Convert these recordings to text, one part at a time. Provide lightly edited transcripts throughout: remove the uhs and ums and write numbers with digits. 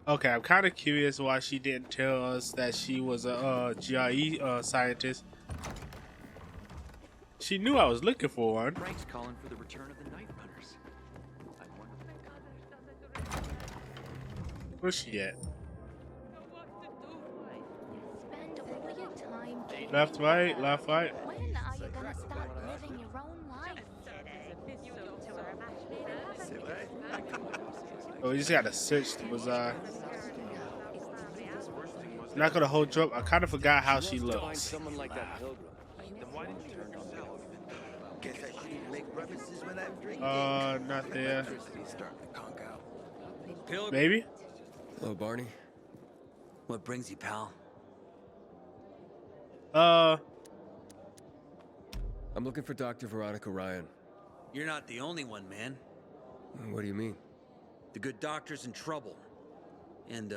Okay, I'm kind of curious why she didn't tell us that she was a GRE scientist. She knew I was looking for one. Frank's calling for the return of the Night Runners. I wonder. Where's she at? Spend all your time doing Left, right, left, right. When are you gonna start living your own life? Oh, we just gotta search the bazaar. Not gonna hold you up. I kind of forgot how she Find looks. someone like that pilgrim. Then why didn't you turn yourself? Guess I shouldn't make references when I'm drinking. Not there. Electricity's starting to conk out. Pilgrim. Maybe? Hello, Barney. What brings you, pal? I'm looking for Dr. Veronica Ryan. You're not the only one, man. What do you mean? The good doctor's in trouble. And,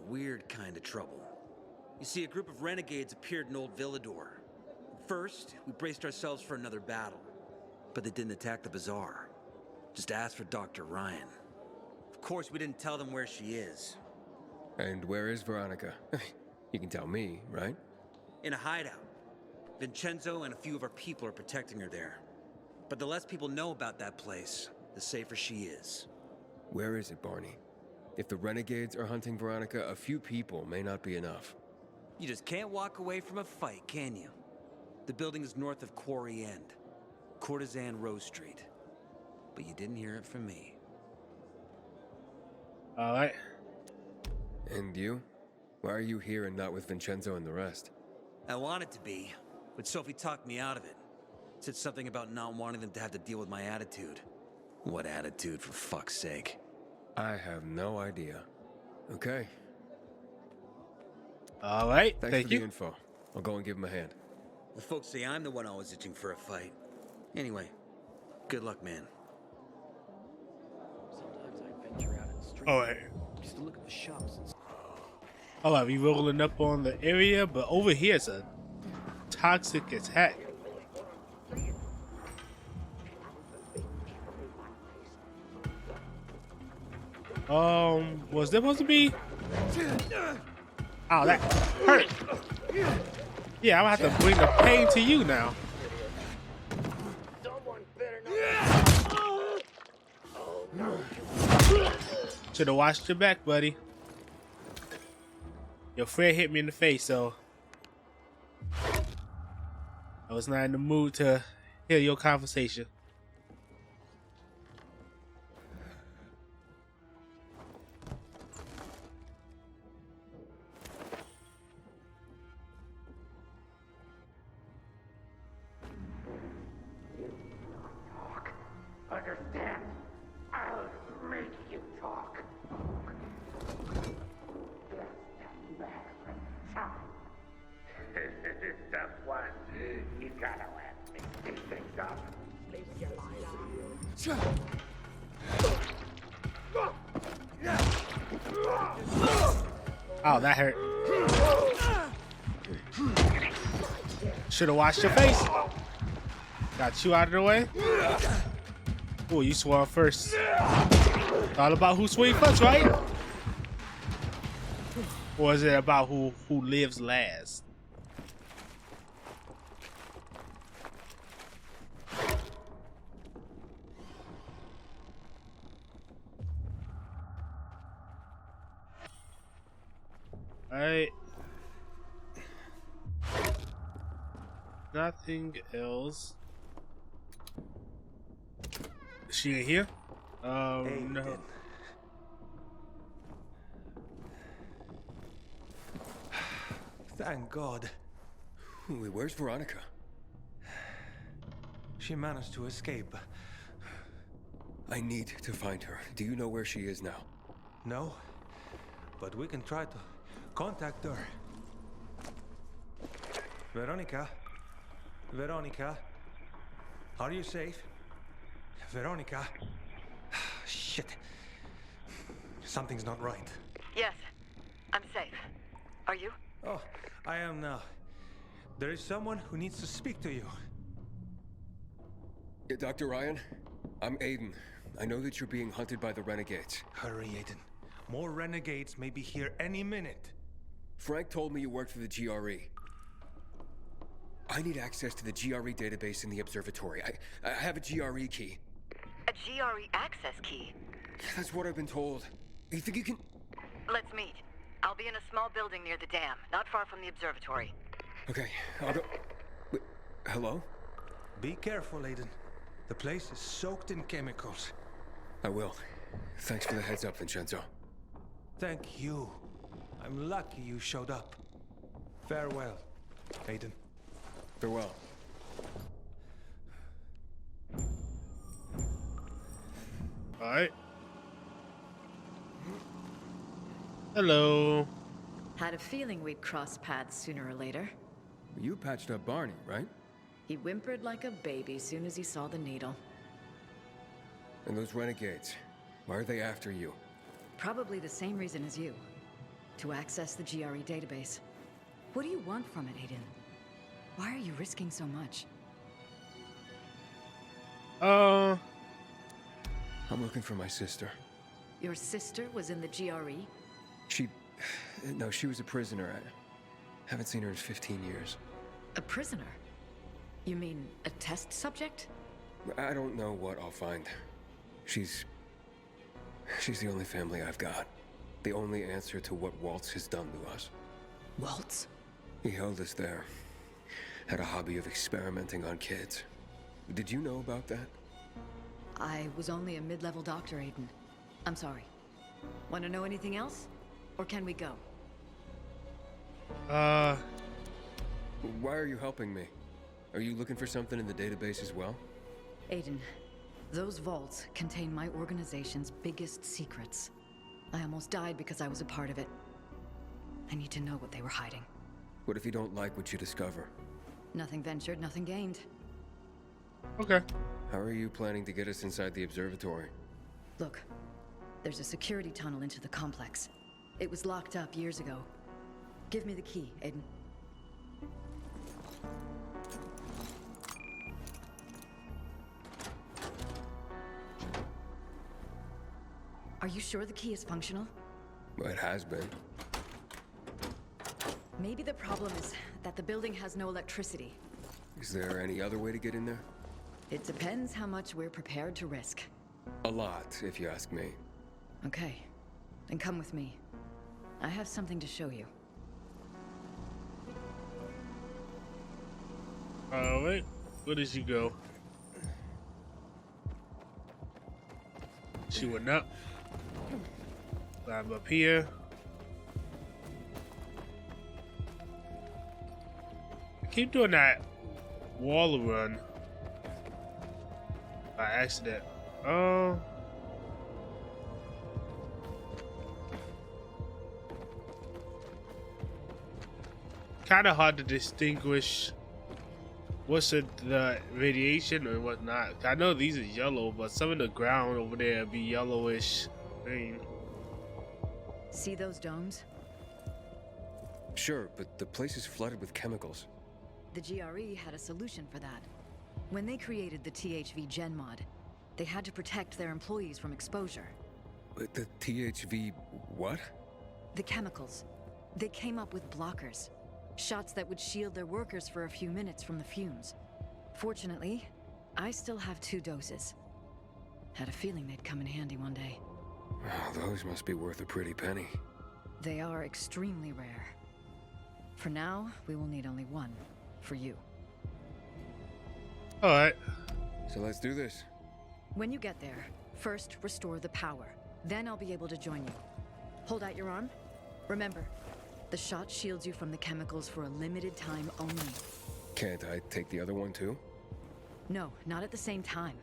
weird kind of trouble. You see, a group of renegades appeared in Old Villador. First, we braced ourselves for another battle. But they didn't attack the bazaar. Just asked for Dr. Ryan. Of course, we didn't tell them where she is. And where is Veronica? You can tell me, right? In a hideout. Vincenzo and a few of our people are protecting her there. But the less people know about that place, the safer she is. Where is it, Barney? If the renegades are hunting Veronica, a few people may not be enough. You just can't walk away from a fight, can you? The building is north of Quarry End. Courtesan Rose Street. But you didn't hear it from me. Alright. And you? Why are you here and not with Vincenzo and the rest? I wanted to be, but Sophie talked me out of it. Said something about not wanting them to have to deal with my attitude. What attitude, for fuck's sake? I have no idea. Okay. Alright, Thanks thank for you. the info. I'll go and give him a hand. The folks say I'm the one always itching for a fight. Anyway, good luck, man. Sometimes I venture out in the street Alright. just to look at the shops and Alright, we rolling up on the area, but over here it's a toxic attack. Was there supposed to be? Oh, that hurt. Yeah, I'm gonna have to bring the pain to you now. Should've watched your back, buddy. Your friend hit me in the face, so I was not in the mood to hear your conversation. Understand? I'll make you talk. Step one, you gotta let me pick things up. Leave your Oh, that hurt. Should've washed your face. Got you out of the way. Oh, you swung first. It's all about who swings first, right? Or is it about who lives last? Alright. Nothing else. Is she in here? No. Thank God. Wait, where's Veronica? She managed to escape. I need to find her. Do you know where she is now? No, but we can try to contact her. Veronica? Veronica? Are you safe? Veronica? Shit. Something's not right. Yes, I'm safe. Are you? Oh, I am now. There is someone who needs to speak to you. Dr. Ryan? I'm Aiden. I know that you're being hunted by the renegades. Hurry, Aiden. More renegades may be here any minute. Frank told me you worked for the GRE. I need access to the GRE database in the observatory. I have a GRE key. A GRE access key. That's what I've been told. You think you can... Let's meet. I'll be in a small building near the dam, not far from the observatory. Okay, I'll go... Wait, hello? Be careful, Aiden. The place is soaked in chemicals. I will. Thanks for the heads up, Vincenzo. Thank you. I'm lucky you showed up. Farewell, Aiden. Farewell. All right. Hello. Had a feeling we'd cross paths sooner or later. You patched up Barney, right? He whimpered like a baby soon as he saw the needle. And those renegades, why are they after you? Probably the same reason as you. To access the GRE database. What do you want from it, Aiden? Why are you risking so much? I'm looking for my sister. Your sister was in the GRE? No, she was a prisoner. I haven't seen her in 15 years. A prisoner? You mean a test subject? I don't know what I'll find. She's the only family I've got. The only answer to what Waltz has done to us. Waltz? He held us there. Had a hobby of experimenting on kids. Did you know about that? I was only a mid-level doctor, Aiden. I'm sorry. Want to know anything else? Or can we go? Why are you helping me? Are you looking for something in the database as well? Aiden, those vaults contain my organization's biggest secrets. I almost died because I was a part of it. I need to know what they were hiding. What if you don't like what you discover? Nothing ventured, nothing gained. Okay. How are you planning to get us inside the observatory? Look, there's a security tunnel into the complex. It was locked up years ago. Give me the key, Aiden. Are you sure the key is functional? Well, it has been. Maybe the problem is that the building has no electricity. Is there any other way to get in there? It depends how much we're prepared to risk. A lot, if you ask me. Okay, then come with me. I have something to show you. Alright, where did you go? She went up. Climb up here. I keep doing that wall run by accident. Kind of hard to distinguish what's the radiation and what's not. I know these are yellow, but some of the ground over there be yellowish green. See those domes? Sure, but the place is flooded with chemicals. The GRE had a solution for that. When they created the THV Gen mod, they had to protect their employees from exposure. But the THV what? The chemicals. They came up with blockers. Shots that would shield their workers for a few minutes from the fumes. Fortunately, I still have 2 doses. Had a feeling they'd come in handy one day. Oh, those must be worth a pretty penny. They are extremely rare. For now, we will need only 1. For you. Alright. So let's do this. When you get there, first restore the power. Then I'll be able to join you. Hold out your arm. Remember, the shot shields you from the chemicals for a limited time only. Can't I take the other one too? No, not at the same time.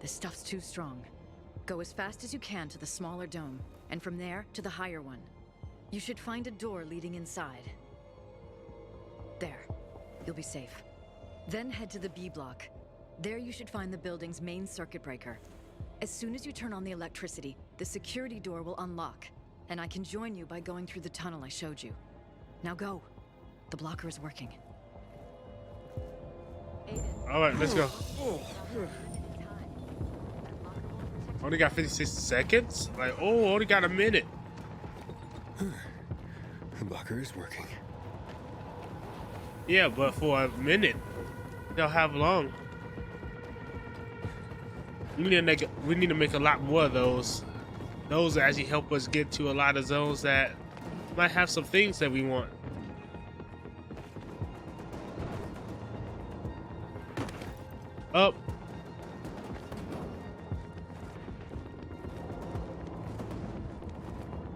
This stuff's too strong. Go as fast as you can to the smaller dome, and from there to the higher one. You should find a door leading inside. There. You'll be safe. Then head to the B block. There you should find the building's main circuit breaker. As soon as you turn on the electricity, the security door will unlock, and I can join you by going through the tunnel I showed you. Now go. The blocker is working. Alright, let's go. Only got 56 seconds? Like, oh, only got a minute. The blocker is working. Yeah, but for a minute. They'll have long. We need to make a lot more of those. Those actually help us get to a lot of zones that might have some things that we want. Up.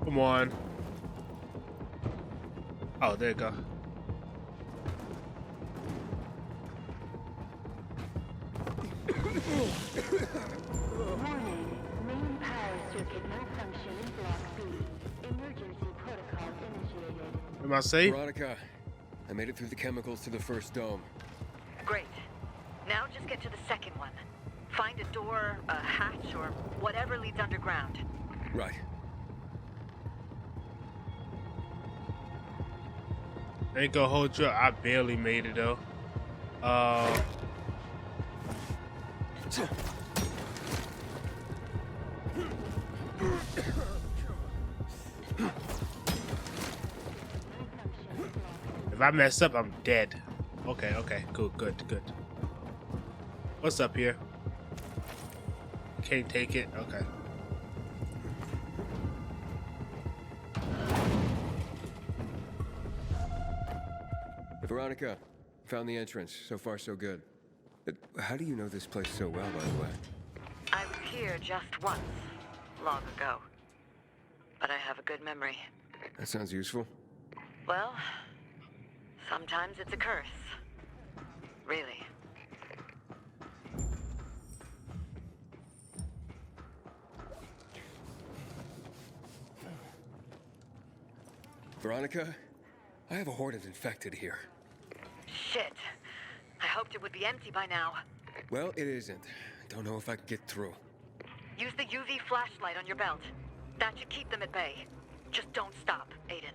Come on. Oh, there you go. Warning. Main power circuit malfunction in Block B. Emergency protocols initiated. Am I safe? Veronica, I made it through the chemicals to the first dome. Great. Now just get to the second one. Find a door, a hatch, or whatever leads underground. Right. Ain't gonna hold you up. I barely made it though. If I mess up, I'm dead. Okay, okay, cool, good. What's up here? Can't take it. Okay. Veronica, found the entrance. So far, so good. How do you know this place so well, by the way? I was here just once, long ago. But I have a good memory. That sounds useful. Well, sometimes it's a curse. Really. Veronica, I have a horde of infected here. Shit. I hoped it would be empty by now. Well, it isn't. Don't know if I can get through. Use the UV flashlight on your belt. That should keep them at bay. Just don't stop, Aiden.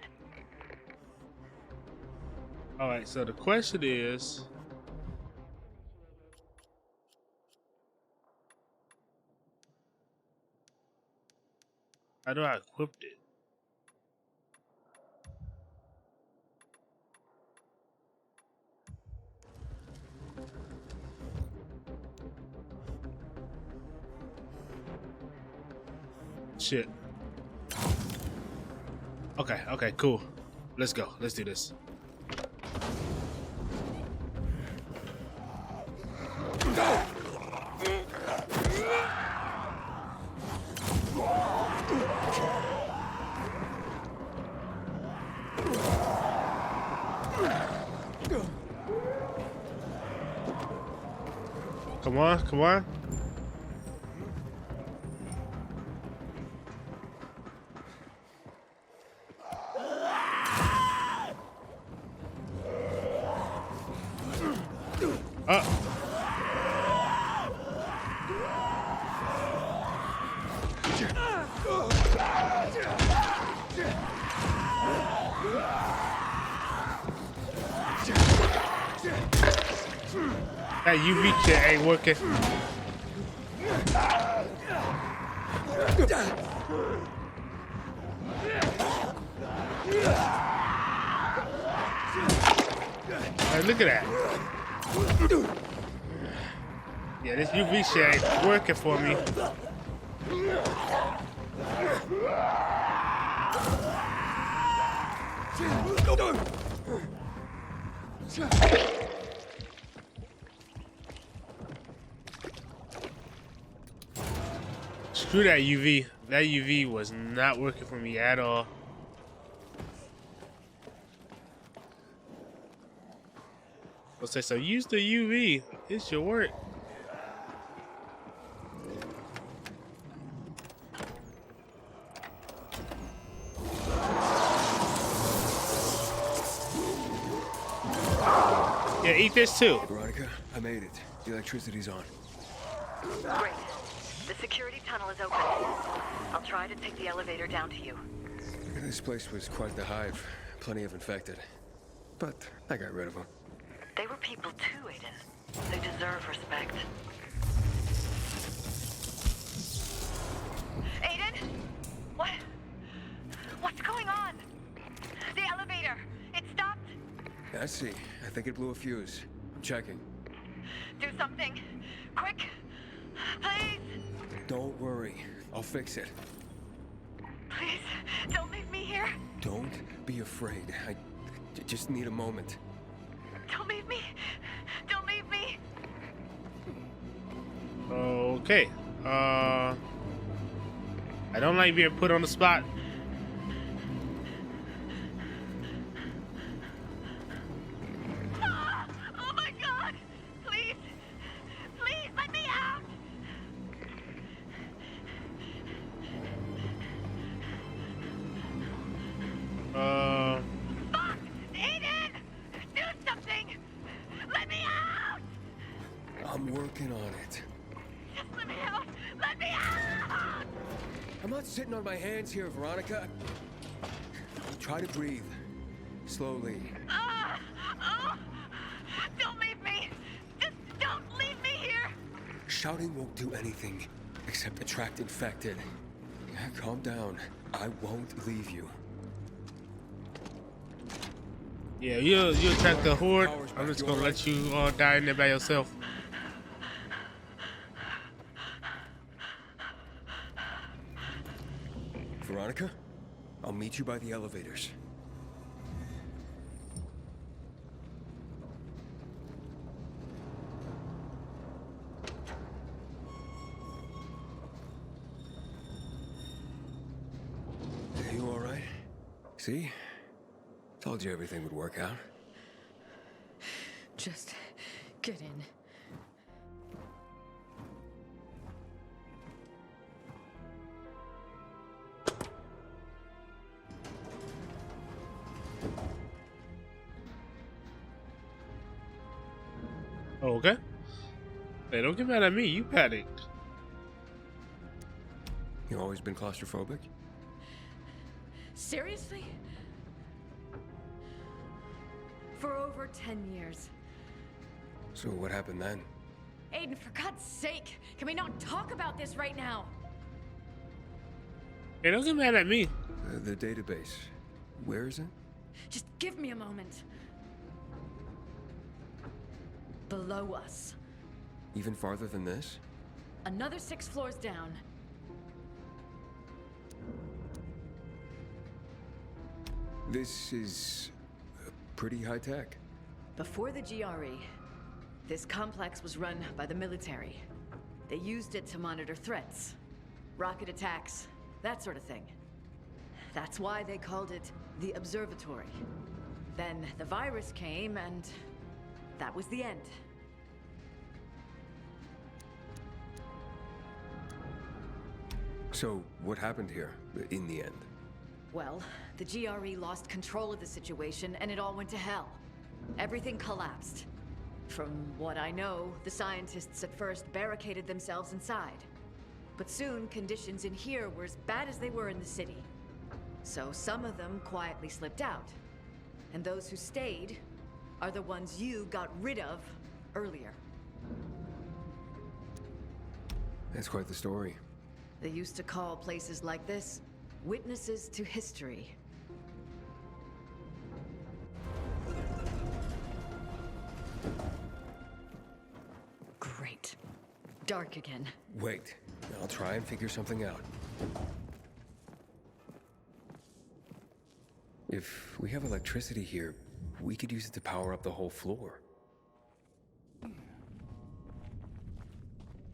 Alright, so the question is, how do I equip it? Shit. Okay, okay, cool. Let's go. Let's do this. Come on, come on. That UV shit ain't working. Hey, look at that. Yeah, this UV shit ain't working for me. Screw that UV. That UV was not working for me at all. I'll say so. Use the UV. It should work. Yeah, eat this too. Veronica, I made it. The electricity's on. Great. The security tunnel is open. I'll try to take the elevator down to you. This place was quite the hive. Plenty of infected. But I got rid of them. They were people too, Aiden. They deserve respect. Aiden? What's going on? I see. I think it blew a fuse. I'm checking. Do something. Quick. Please. Don't worry. I'll fix it. Please. Don't leave me here. Don't be afraid. I just need a moment. Don't leave me. Don't leave me. Okay. I don't like being put on the spot. Oh my God! Please, please let me out. Fuck! Aiden! Do something! Let me out! I'm working on it. Just let me out! Let me out! I'm not sitting on my hands here, Veronica. Try to breathe. Slowly. Oh! Don't leave me! Just don't leave me here! Shouting won't do anything except attract infected. Calm down. I won't leave you. Yeah, you attack the horde. I'm just gonna let you die in there by yourself. Veronica, I'll meet you by the elevators. Are you all right? See? Told you everything would work out. Just get in. Okay. Hey, don't get mad at me. You panicked. You always been claustrophobic? Seriously? For over 10 years. So what happened then? Aiden, for God's sake, can we not talk about this right now? Hey, don't get mad at me. The database. Where is it? Just give me a moment. Below us. Even farther than this? Another 6 floors down. This is pretty high tech. Before the GRE, this complex was run by the military. They used it to monitor threats, rocket attacks, that sort of thing. That's why they called it the observatory. Then the virus came and that was the end. So what happened here in the end? Well, the GRE lost control of the situation and it all went to hell. Everything collapsed. From what I know, the scientists at first barricaded themselves inside. But soon, conditions in here were as bad as they were in the city. So some of them quietly slipped out. And those who stayed are the ones you got rid of earlier. That's quite the story. They used to call places like this witnesses to history. Great. Dark again. Wait, I'll try and figure something out. If we have electricity here, we could use it to power up the whole floor.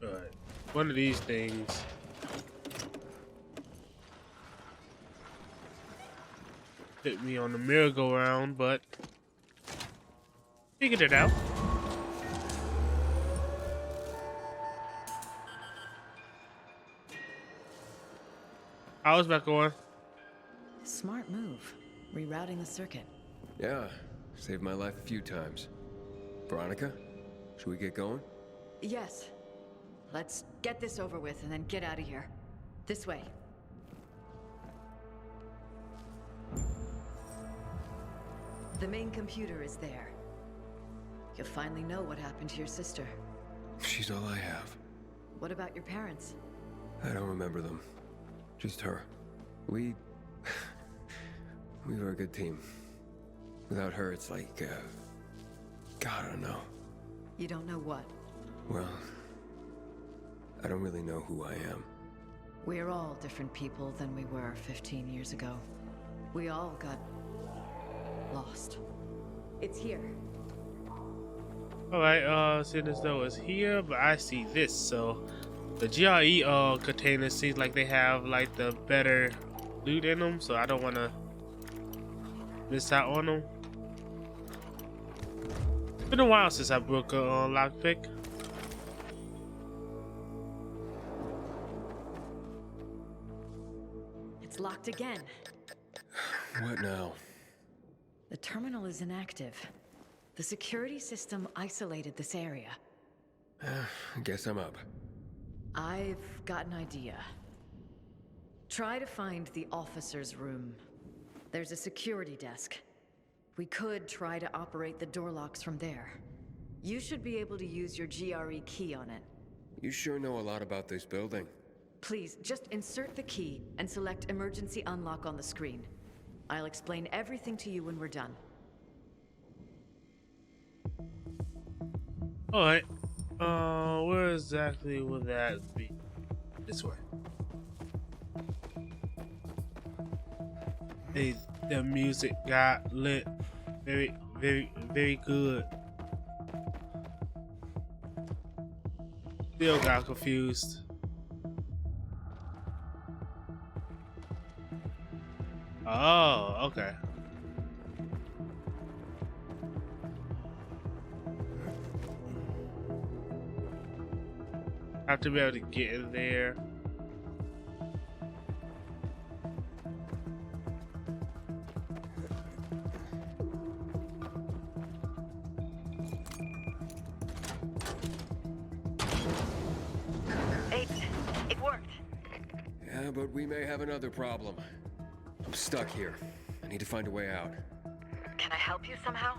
Alright. One of these things. Hit me on the merry-go-round, but figured it out. How's that going? Smart move. Rerouting the circuit. Yeah, saved my life a few times. Veronica, should we get going? Yes. Let's get this over with and then get out of here. This way. The main computer is there. You'll finally know what happened to your sister. She's all I have. What about your parents? I don't remember them. Just her. We were a good team. Without her, it's like, God, I don't know. You don't know what? Well, I don't really know who I am. We're all different people than we were 15 years ago. We all got lost. It's here. Alright, seeing as though it's here, but I see this, so the GRE containers seems like they have like the better loot in them, so I don't want to miss out on them. It's been a while since I broke a lockpick. It's locked again. What now? The terminal is inactive. The security system isolated this area. I guess I'm up. I've got an idea. Try to find the officer's room. There's a security desk. We could try to operate the door locks from there. You should be able to use your GRE key on it. You sure know a lot about this building. Please, just insert the key and select emergency unlock on the screen. I'll explain everything to you when we're done. Alright. Where exactly would that be? This way. Hey, the music got lit. Very, very, very good. Still got confused. Oh, okay. Have to be able to get in there. It worked. Yeah, but we may have another problem. I'm stuck here. I need to find a way out. Can I help you somehow?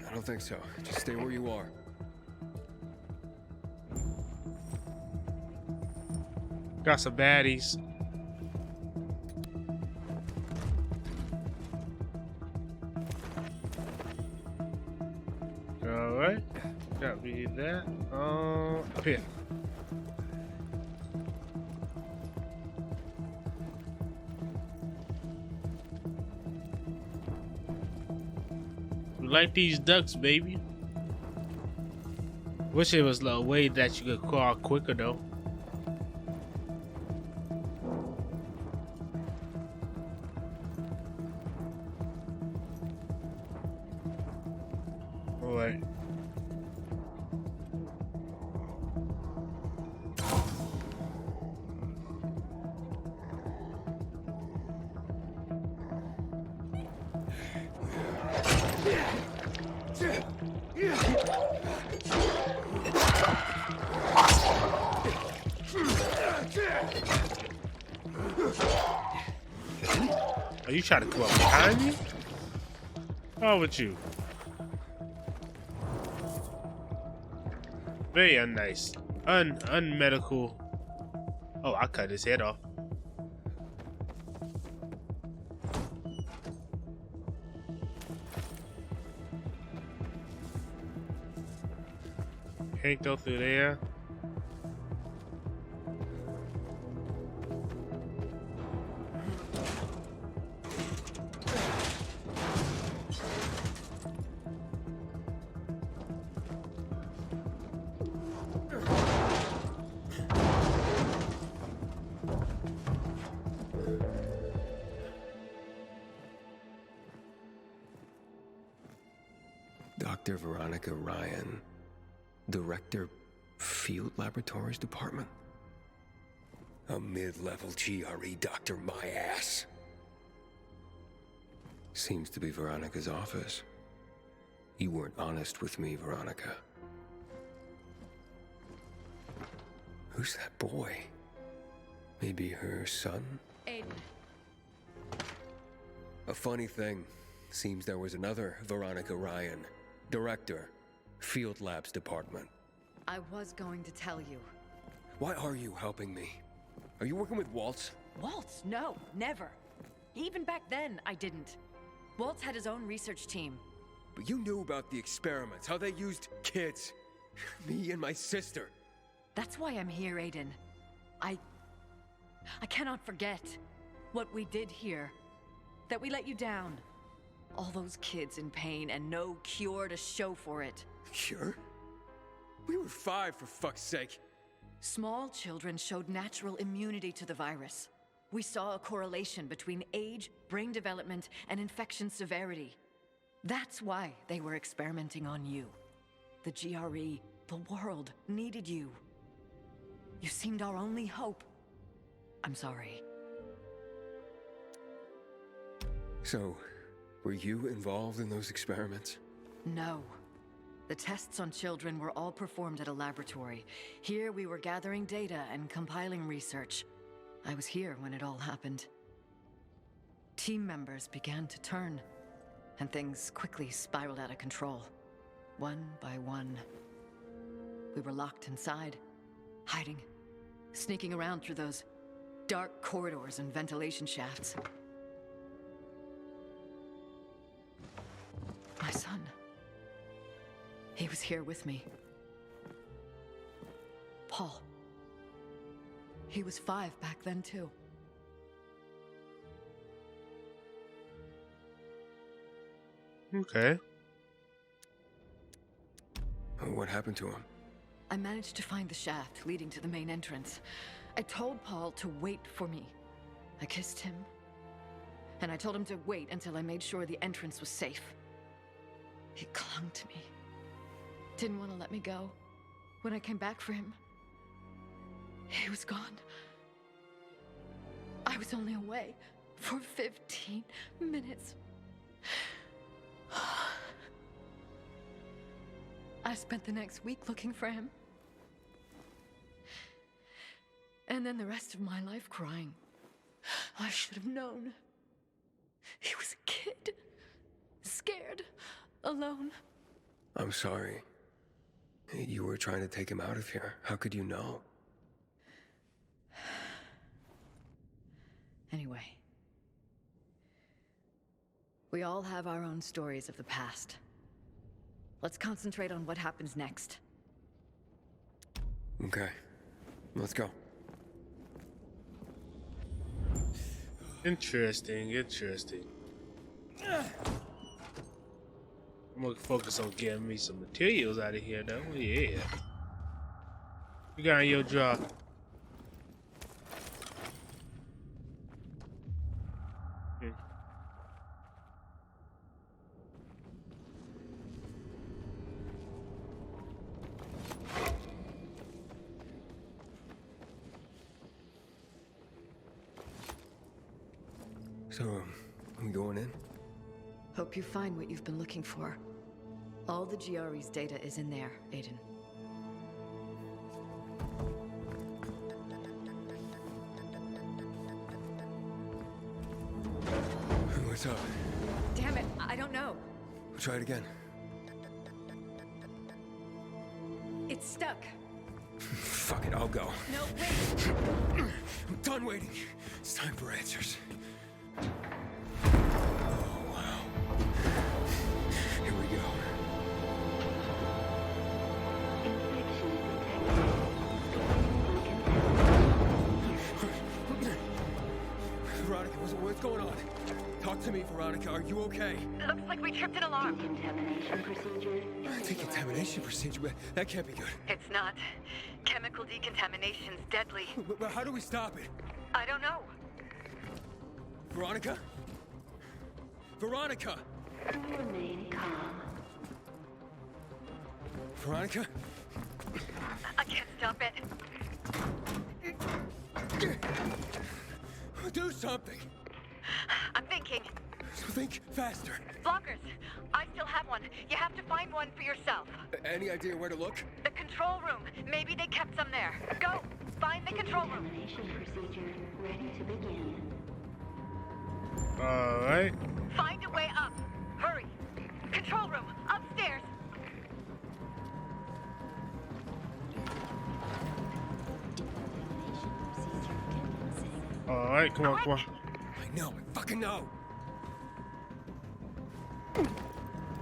I don't think so. Just stay where you are. Got some baddies. Alright. Got me that. Up here. We like these ducks, baby. Wish it was a way that you could crawl quicker though. Alright. Are you trying to come up behind me? How with you? Very unnice. Unmedical. Oh, I cut his head off. Can't go through there. Dr. Veronica Ryan, Director, Field Laboratories Department. A mid-level GRE doctor, my ass. Seems to be Veronica's office. You weren't honest with me, Veronica. Who's that boy? Maybe her son? Aiden. A funny thing. Seems there was another Veronica Ryan, Director, Field Labs Department. I was going to tell you. Why are you helping me? Are you working with Waltz? Waltz? No, never. Even back then, I didn't. Waltz had his own research team. But you knew about the experiments, how they used kids. Me and my sister. That's why I'm here, Aiden. I cannot forget what we did here. That we let you down. All those kids in pain and no cure to show for it. Cure? We were 5, for fuck's sake. Small children showed natural immunity to the virus. We saw a correlation between age, brain development, and infection severity. That's why they were experimenting on you. The GRE, the world, needed you. You seemed our only hope. I'm sorry. So, were you involved in those experiments? No. The tests on children were all performed at a laboratory. Here we were gathering data and compiling research. I was here when it all happened. Team members began to turn, and things quickly spiraled out of control. One by one. We were locked inside, hiding, sneaking around through those dark corridors and ventilation shafts. My son. He was here with me. Paul. He was 5 back then, too. Okay. What happened to him? I managed to find the shaft leading to the main entrance. I told Paul to wait for me. I kissed him, and I told him to wait until I made sure the entrance was safe. He clung to me. Didn't want to let me go. When I came back for him, he was gone. I was only away for 15 minutes. I spent the next week looking for him. And then the rest of my life crying. I should have known. He was a kid. Scared. Alone. I'm sorry. You were trying to take him out of here. How could you know? Anyway. We all have our own stories of the past. Let's concentrate on what happens next. Okay. Let's go. Interesting, interesting. I'm gonna focus on getting me some materials out of here, though. Yeah. You got in your jaw. So, we going in? Hope you find what you've been looking for. All the GRE's data is in there, Aiden. What's up? Damn it, I don't know. We'll try it again. It's stuck. Fuck it, I'll go. No, wait! I'm done waiting. It's time for answers. Oh, wow. Here we go. Veronica, what's going on? Talk to me, Veronica. Are you okay? Looks like we tripped an alarm. Decontamination procedure. Decontamination procedure, but that can't be good. It's not. Chemical decontamination's deadly. But how do we stop it? I don't know. Veronica? Veronica! Remain calm. Veronica? I can't stop it. Do something! I'm thinking. So think faster. Blockers. I still have one. You have to find one for yourself. Any idea where to look? The control room. Maybe they kept some there. Go. Find the control room. Decontamination procedure ready to begin. Alright. Find a way up. Hurry. Control room. Upstairs. Alright, come on, come on. I know, I fucking know.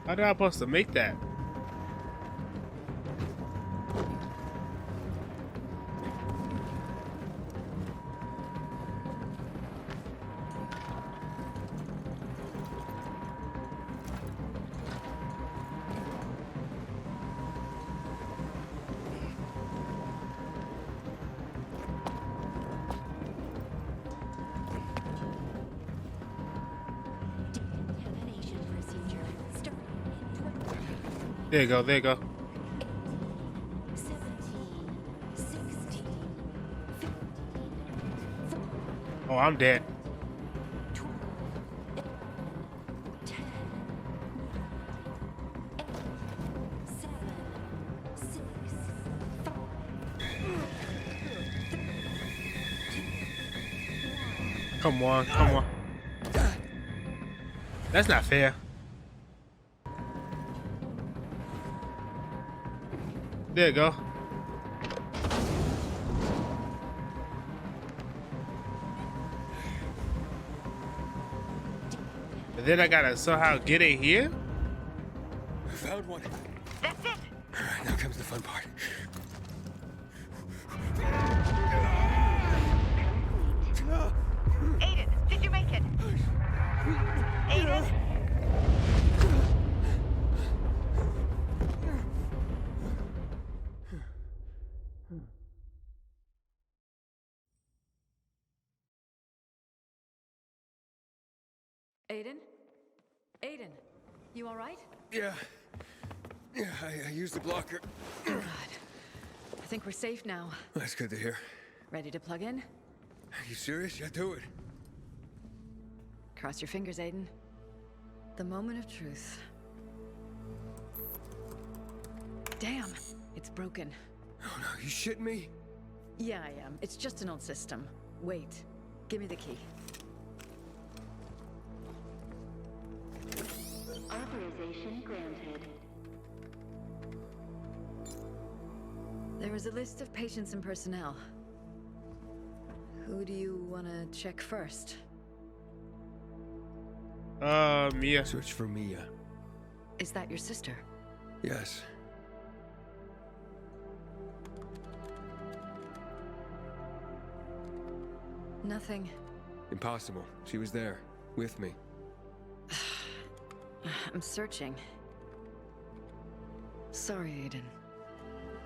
How did I supposed to make that? Decontamination procedure starting in 20. There you go, there you go. 17, 16, 15, Oh, I'm dead. 12, 10, 8, 7, 6, 5, Come on, come on. That's not fair. There you go. And then I gotta somehow get it here? I found one. That's it. All right, now comes the fun part. Aiden, did you make it? Aiden? Aiden? Aiden, you all right? Yeah. Yeah, I used the blocker. God. I think we're safe now. That's good to hear. Ready to plug in? Are you serious? Yeah, do it. Cross your fingers, Aiden. The moment of truth. Damn, it's broken. Oh no, you shitting me? Yeah, I am. It's just an old system. Wait. Give me the key. Authorization granted. There is a list of patients and personnel. Who do you want to check first? Mia. Search for Mia. Is that your sister? Yes. Nothing. Impossible. She was there. With me. I'm searching. Sorry, Aiden.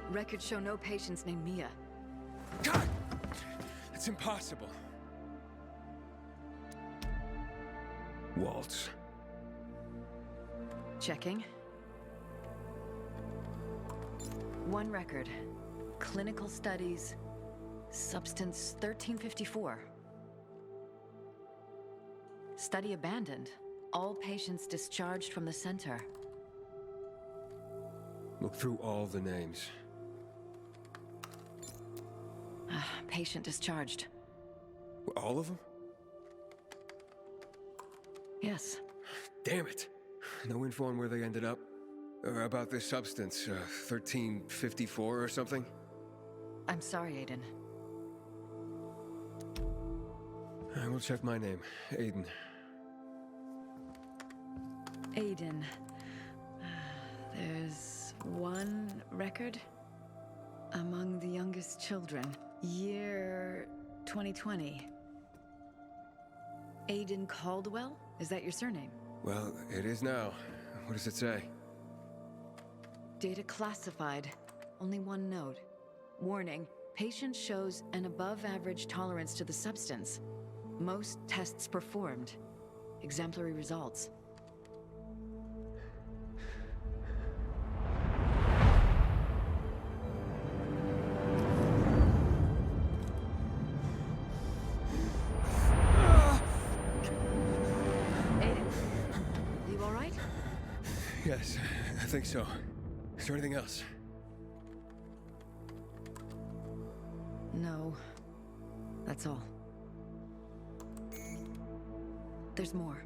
Records show no patients named Mia. God! It's impossible. Waltz. Checking. One record. Clinical studies. Substance 1354. Study abandoned. All patients discharged from the center. Look through all the names. Patient discharged. All of them? Yes. Damn it. No info on where they ended up? Or about this substance, 1354 or something? I'm sorry, Aiden. I will check my name. Aiden. Aiden. There's one record. Among the youngest children. Year 2020. Aiden Caldwell? Is that your surname? Well, it is now. What does it say? Data classified. Only one note. Warning, patient shows an above-average tolerance to the substance. Most tests performed. Exemplary results. Aiden, you all right? Yes, I think so. Is there anything else? No. That's all. There's more.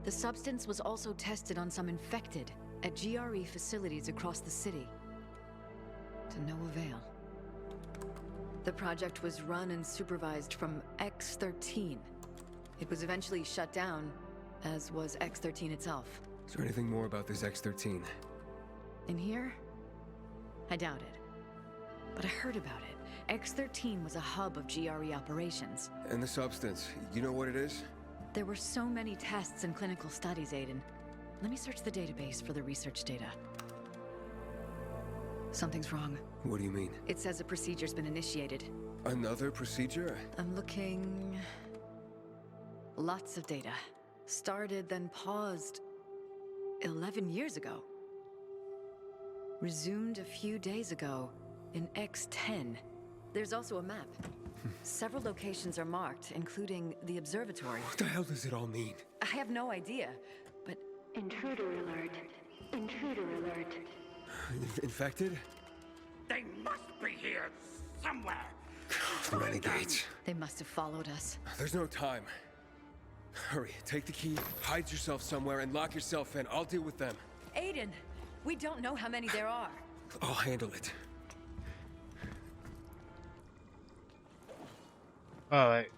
The substance was also tested on some infected at GRE facilities across the city. To no avail. The project was run and supervised from X-13. It was eventually shut down as was X-13 itself. Is there anything more about this X-13? In here? I doubt it. But I heard about it. X-13 was a hub of GRE operations. And the substance, you know what it is? There were so many tests and clinical studies, Aiden. Let me search the database for the research data. Something's wrong. What do you mean? It says a procedure's been initiated. Another procedure? I'm looking... Lots of data. Started, then paused 11 years ago. Resumed a few days ago in X-10. There's also a map. Several locations are marked, including the observatory. What the hell does it all mean? I have no idea, but... Intruder alert. Intruder alert. Infected? They must be here somewhere. Renegades. They must have followed us. There's no time. Hurry, take the key, hide yourself somewhere, and lock yourself in. I'll deal with them. Aiden, we don't know how many there are. I'll handle it. All right.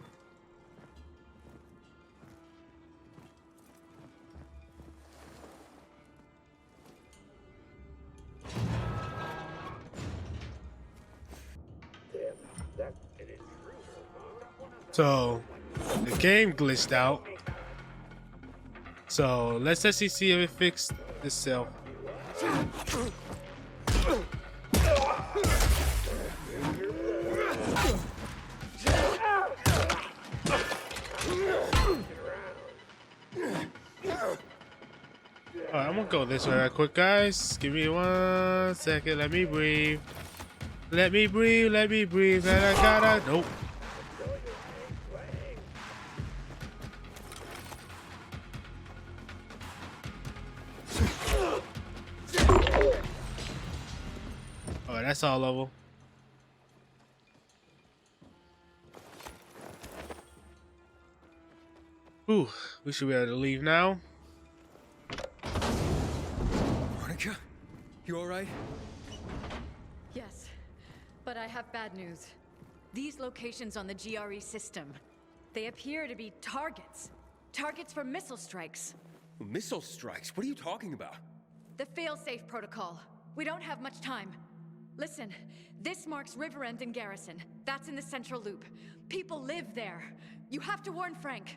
So the game glitched out. So let's actually see if it fixed itself. Alright, I'm gonna go this way right quick, guys. Give me 1 second. Let me breathe. Let me breathe. Let me breathe. And I gotta. Nope. Alright, that's all over. Ooh, we should be able to leave now. Monica, you all right? Yes, but I have bad news. These locations on the GRE system, they appear to be targets. Targets for missile strikes. Missile strikes? What are you talking about? The failsafe protocol. We don't have much time. Listen, this marks River End and Garrison. That's in the central loop. People live there. You have to warn Frank.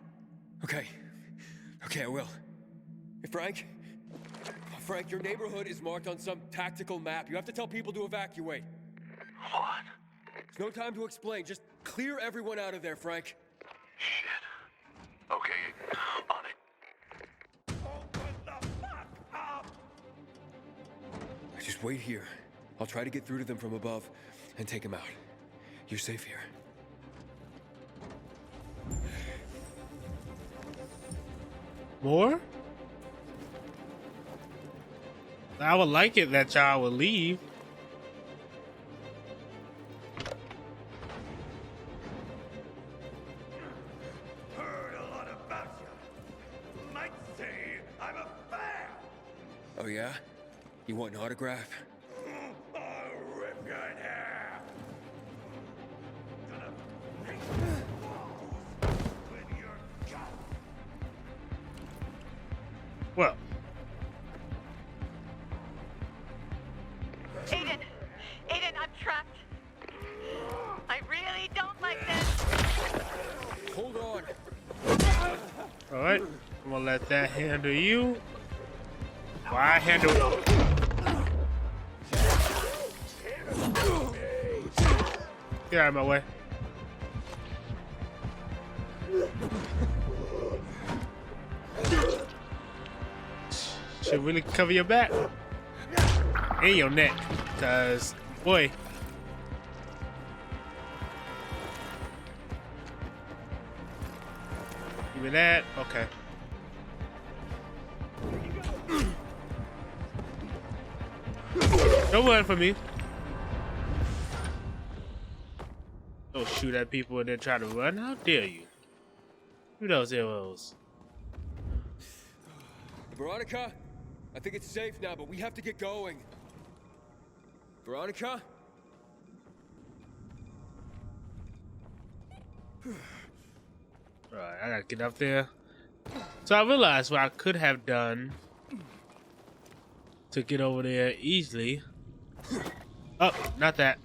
Okay. Okay, I will. Hey, Frank? Frank, your neighborhood is marked on some tactical map. You have to tell people to evacuate. What? There's no time to explain. Just clear everyone out of there, Frank. Shit. Okay, on it. Open the fuck up! Just wait here. I'll try to get through to them from above and take them out. You're safe here. More? I would like it that y'all would leave. Heard a lot about you. Might say I'm a fan. Oh, yeah? You want an autograph? I'll rip you in half. Gonna make walls with your gun. Well, Aiden! Aiden, I'm trapped. I really don't like this. Hold on. all right. I'm gonna let that handle you. Well, I handle. Get out of my way. Should really cover your back and your neck, cause boy. Give me that. Okay. Don't run for me. Don't shoot at people and then try to run. How dare you? Who those arrows? Veronica? I think it's safe now, but we have to get going. Veronica? Alright, I gotta get up there. So So I realized what I could have done to get over there easily. Oh, not that.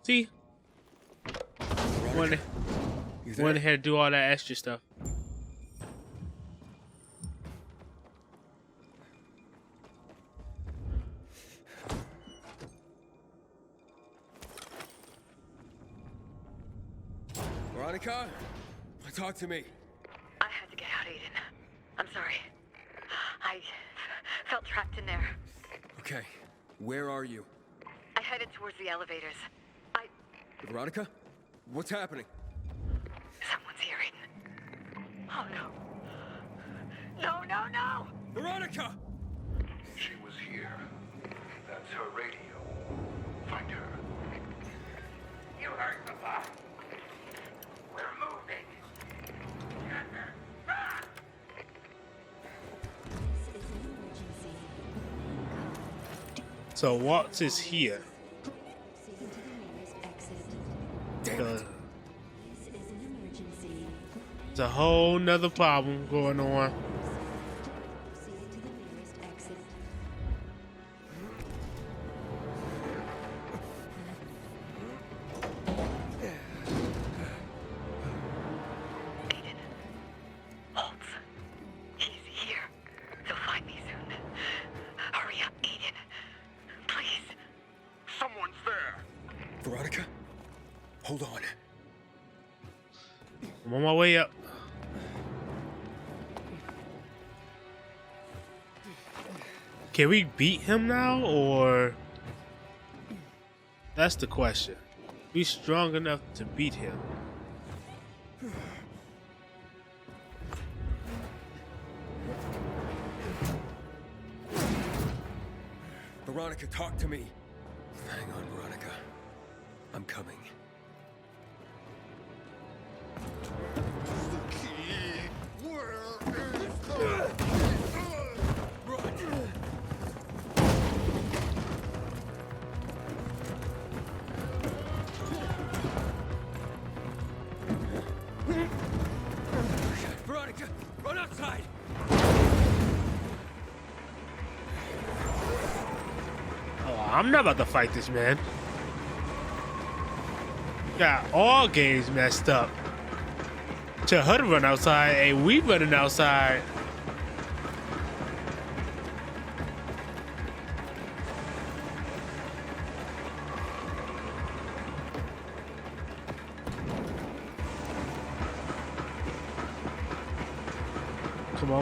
See? Went ahead and do all that extra stuff. Veronica, talk to me. I had to get out, Aiden. I'm sorry. I felt trapped in there. Okay, where are you? I headed towards the elevators. Veronica? What's happening? Someone's here, Aiden. Oh, no. No, no, no! Veronica! She was here. That's her radio. Find her. You heard Papa. We're moving. This is an emergency. So Waltz is here. Proceed to the nearest exit. The- This is an emergency. There's a whole nother problem going on. Proceed to the nearest exit. Aiden. Holtz. He's here. He'll find me soon. Hurry up, Aiden. Please. Someone's there. Veronica? Hold on. I'm on my way up. Can we beat him now, or that's the question? We strong enough to beat him? Veronica, talk to me. Hang on, Veronica. I'm coming. Veronica, run outside! Oh, I'm not about to fight this man. Got all games messed up. Tell her to run outside, and we running outside.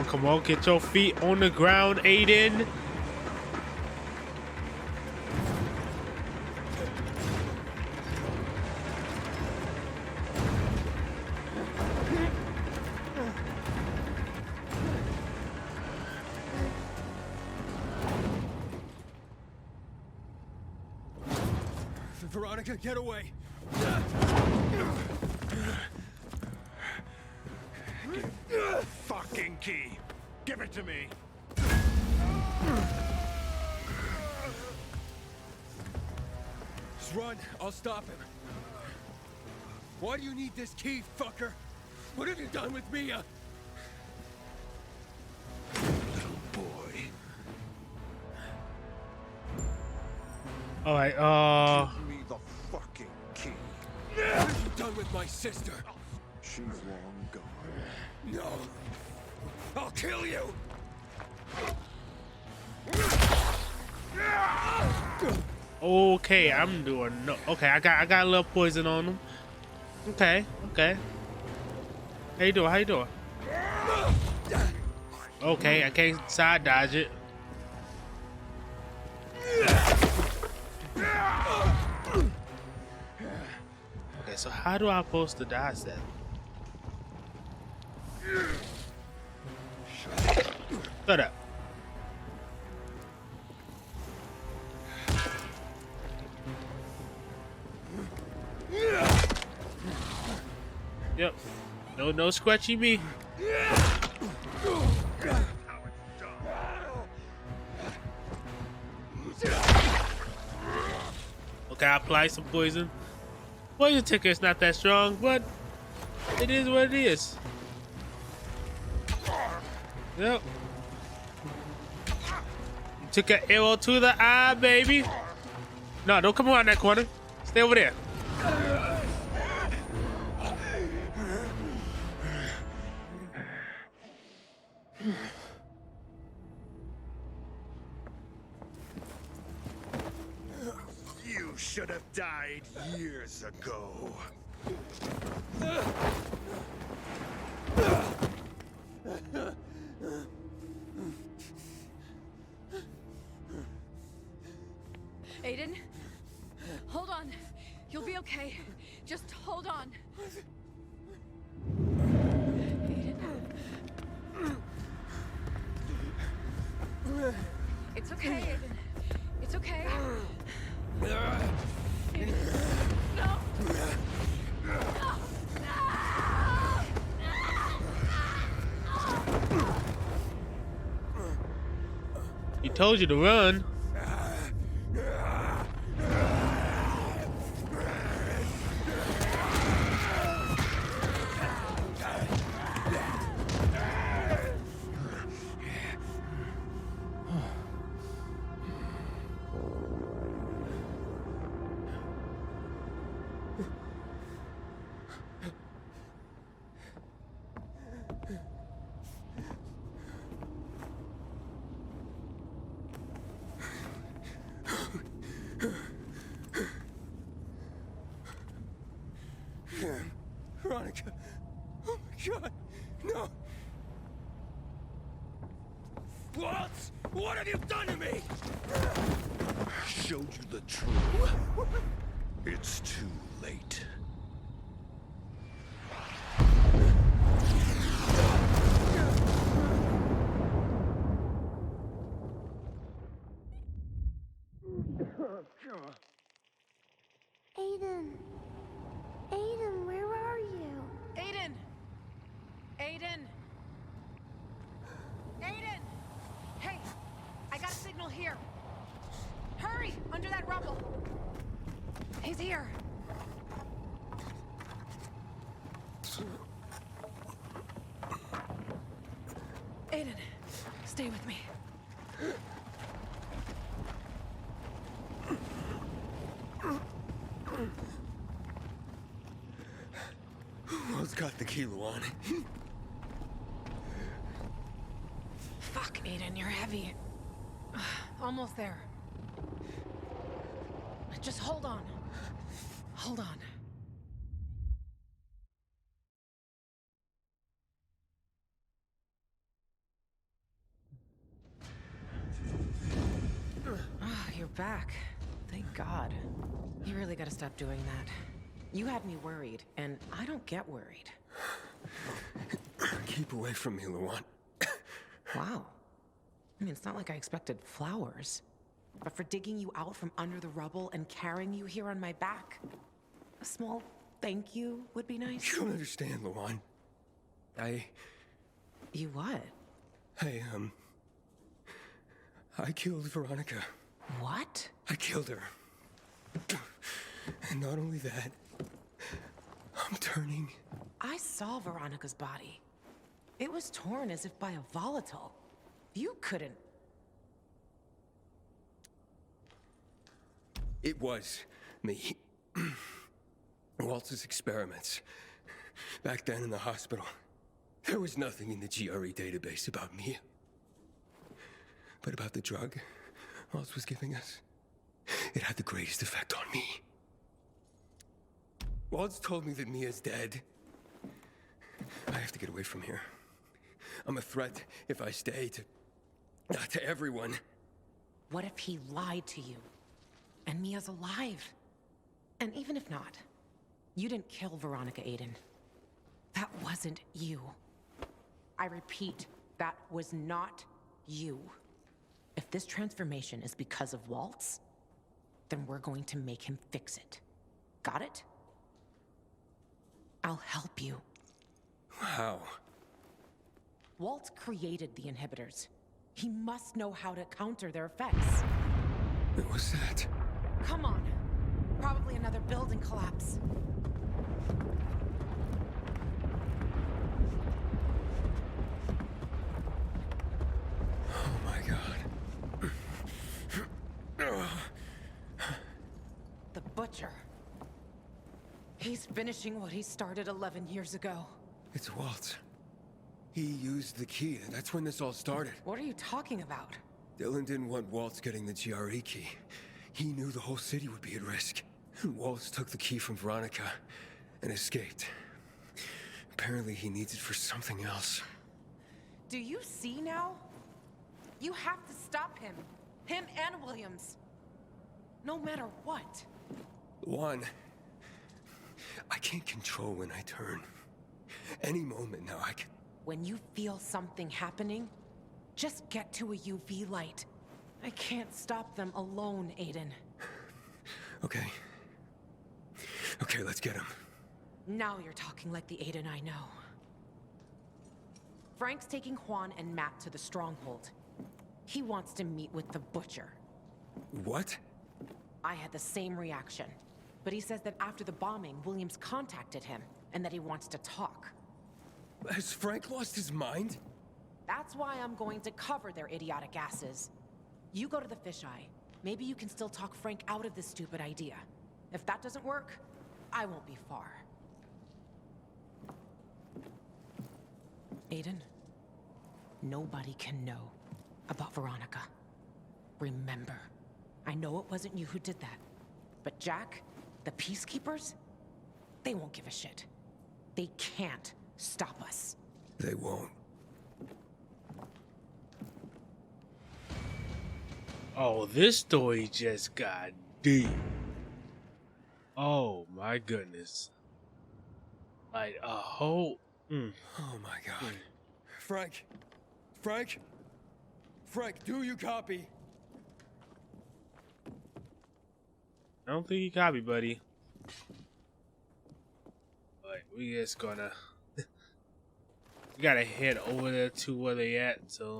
Come on, get your feet on the ground, Aiden. Veronica, get away! Fucking key. Give it to me. Just run, I'll stop him. Why do you need this key, fucker? What have you done with Mia? Little boy. All right, Give me the fucking key. What have you done with my sister? She's long gone. No. I'll kill you! okay, I'm doing no. Okay, I got a little poison on him. Okay. How you doing? Okay, I can't side dodge it. Okay, so how do I supposed to dodge that? Shut up. Yep. No scratchy me. Okay, I apply some poison. Poison ticker is not that strong, but it is what it is. Yep. Took an arrow to the eye, baby. No, don't come around that corner. Stay over there. You should have died years ago. Aiden, hold on. You'll be okay. Just hold on. Aiden. It's okay, Aiden. It's okay. Aiden. No! No! He told you to run. Veronica. Oh my God. No. What? What have you done to me? I showed you the truth. It's too late. Aiden. Aiden, where are you? Aiden! Aiden! Aiden! Hey, I got a signal here. Hurry, under that rubble. He's here. Aiden, stay with me. Who's got the key, Luan? Fuck, Aiden, you're heavy. Almost there. Just hold on. Hold on. Oh, you're back. Thank God. You really gotta stop doing that. You had me worried, and I don't get worried. Keep away from me, Luan. Wow. I mean, it's not like I expected flowers. But for digging you out from under the rubble and carrying you here on my back, a small thank you would be nice. You don't understand, Luan. You what? I killed Veronica. What? I killed her. And not only that, I'm turning. I saw Veronica's body. It was torn as if by a volatile. You couldn't. It was me. Waltz's experiments. Back then in the hospital, there was nothing in the GRE database about me. But about the drug Waltz was giving us, it had the greatest effect on me. Waltz told me that Mia's dead. I have to get away from here. I'm a threat if I stay to everyone. What if he lied to you? And Mia's alive? And even if not, you didn't kill Veronica, Aiden. That wasn't you. I repeat, that was not you. If this transformation is because of Waltz, then we're going to make him fix it. Got it? I'll help you. How? Waltz created the inhibitors. He must know how to counter their effects. What was that? Come on. Probably another building collapse. Oh my god. The Butcher. He's finishing what he started 11 years ago. It's Waltz. He used the key. That's when this all started. What are you talking about? Dylan didn't want Waltz getting the GRE key. He knew the whole city would be at risk. Waltz took the key from Veronica and escaped. Apparently he needs it for something else. Do you see now? You have to stop him. Him and Williams. No matter what. One, I can't control when I turn. Any moment now I can... When you feel something happening, just get to a UV light. I can't stop them alone, Aiden. Okay. Okay, let's get him. Now you're talking like the Aiden I know. Frank's taking Juan and Matt to the stronghold. He wants to meet with the Butcher. What? I had the same reaction. But he says that after the bombing, Williams contacted him, and that he wants to talk. Has Frank lost his mind? That's why I'm going to cover their idiotic asses. You go to the fisheye. Maybe you can still talk Frank out of this stupid idea. If that doesn't work, I won't be far. Aiden, nobody can know about Veronica. Remember, I know it wasn't you who did that, but Jack, the Peacekeepers, they won't give a shit. They can't stop us. They won't. Oh, this story just got deep. Oh my goodness. Like a whole... Oh my god. Frank! Frank! Frank, do you copy? I don't think you copy, buddy. But we just gonna... we gotta head over there to where they at, so...